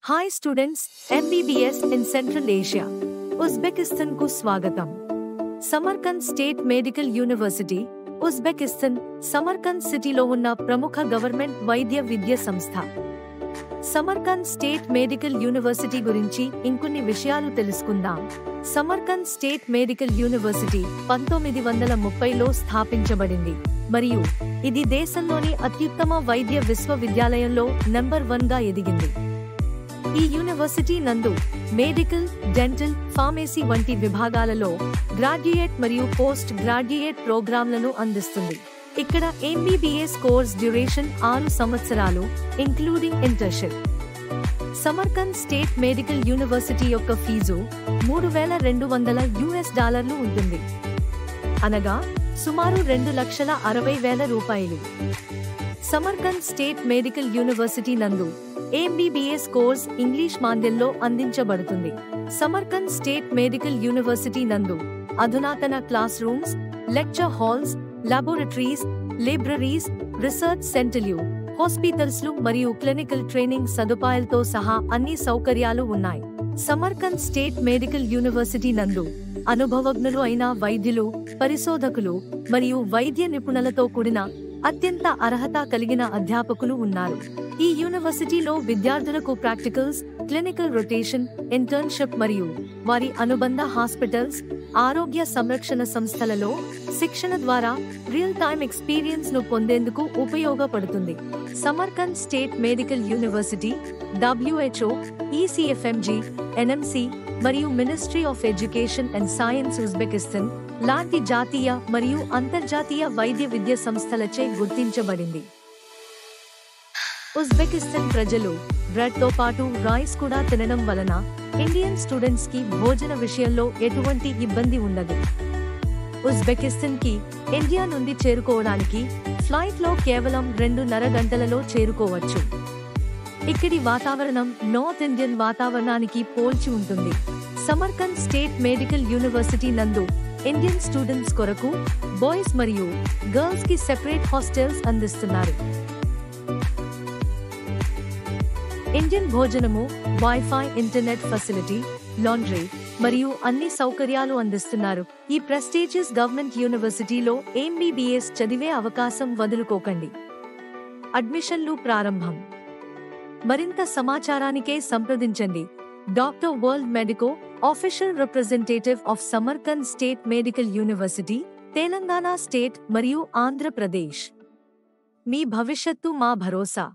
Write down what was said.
Hi students, MBBS in central Asia Uzbekistan కు స్వాగతం. సమర్కంద్ state medical university Uzbekistan సమర్కంద్ సిటీలో ఉన్న ప్రముఖ గవర్నమెంట్ వైద్య విద్య సంస్థ. సమర్కంద్ స్టేట్ మెడికల్ యూనివర్సిటీ గురించి ఇంకొన్ని విషయాలు తెలుసుకుందాం. సమర్కంద్ స్టేట్ మెడికల్ యూనివర్సిటీ 1930లో స్థాపించబడింది మరియు ఇది దేశంలోని అత్యుత్తమ వైద్య విశ్వవిద్యాలయంలో నంబర్ 1గా ఎదిగింది. ఈ యూనివర్సిటీ నందు మెడికల్, డెంటల్, ఫార్మసీ వంటి విభాగాలలో గ్రాడ్యుయేట్ మరియు పోస్ట్ గ్రాడ్యుయేట్ ప్రోగ్రాంలను అందిస్తుంది. ఇక్కడ ఎంబీబీఎస్ కోర్స్ డ్యూరేషన్ 6 సంవత్సరాలు including internship. సమర్కంద్ state medical university యొక్క ఫీజు $3,200 ఉంటుంది, అనగా సుమారు $2,60,000. సమర్కంద్ స్టేట్ మెడికల్ యూనివర్సిటీ నందు ఎంబీబీఎస్ కోర్స్ ఇంగ్లీష్ మాంద్యంలో అందించబడుతుంది. సమర్కంద్ స్టేట్ మెడికల్ యూనివర్సిటీ నందు అధునాతన class rooms, lecture halls, laboratories, libraries, research సెంటర్లు, హాస్పిటల్స్లు మరియు క్లినికల్ ట్రైనింగ్ సదుపాయాలతో సహా అన్ని సౌకర్యాలు ఉన్నాయి. సమర్కంద్ స్టేట్ మెడికల్ యూనివర్సిటీ నందు అనుభవజ్ఞులు అయిన వైద్యులు, పరిశోధకులు మరియు వైద్య నిపుణులతో కూడిన అత్యంత అర్హత కలిగిన అధ్యాపకులు ఉన్నారు. ఈ యూనివర్సిటీలో విద్యార్థులకు ప్రాక్టికల్స్, క్లినికల్ రొటేషన్, ఇంటర్న్షిప్ మరియు వారి అనుబంధ హాస్పిటల్స్, ఆరోగ్య సంరక్షణ సంస్థలలో శిక్షణ ద్వారా రియల్ టైమ్ ఎక్స్పీరియన్స్ ను పొందేందుకు ఉపయోగపడుతుంది. సమర్కంద్ state medical university WHO, ECFMG, NMC మరియు ministry of education and science Uzbekistan లాంటి జాతీయ మరియు అంతర్జాతీయ వైద్య విద్య సంస్థలచే గుర్తించబడింది. ఉజ్బెకిస్తాన్ ప్రజలు బ్రెడ్ తో పాటు రైస్ కూడా తినడం వలన ఇండియన్ స్టూడెంట్స్ కి భోజన విషయంలో ఎటువంటి ఇబ్బంది ఉండదు. ఉజ్బెకిస్తాన్ కి ఇండియా నుండి చేరుకోవడానికి ఫ్లైట్ లో కేవలం 2.5 గంటలలో చేరుకోవచ్చు. ఇక్కడి వాతావరణం నార్త్ ఇండియన్ వాతావరణానికి పోల్చి ఉంటుంది. సమర్కంద్ స్టేట్ మెడికల్ యూనివర్సిటీ నందు ఇండియన్ స్టూడెంట్స్ కొరకు బాయ్స్ మరియు గర్ల్స్ కి సెపరేట్ హాస్టల్స్ అందిస్తున్నారు. ఇండియన్ భోజనము, వైఫై, ఇంటర్నెట్ ఫెసిలిటీ, లాండ్రీ మరియు అన్ని సౌకర్యాలు అందిస్తున్నారు. ఈ ప్రెస్టీజియస్ గవర్నమెంట్ యూనివర్సిటీలో ఎంబీబీఎస్ చదివే అవకాశం వదులుకోకండి. అడ్మిషన్లు ప్రారంభం. మరింత సమాచారానికే సంప్రదించండి. Doctor world medico, official representative of సమర్కంద్ state medical university, Telangana state మరియు ఆంధ్రప్రదేశ్. మీ భవిష్యత్తు మా భరోసా.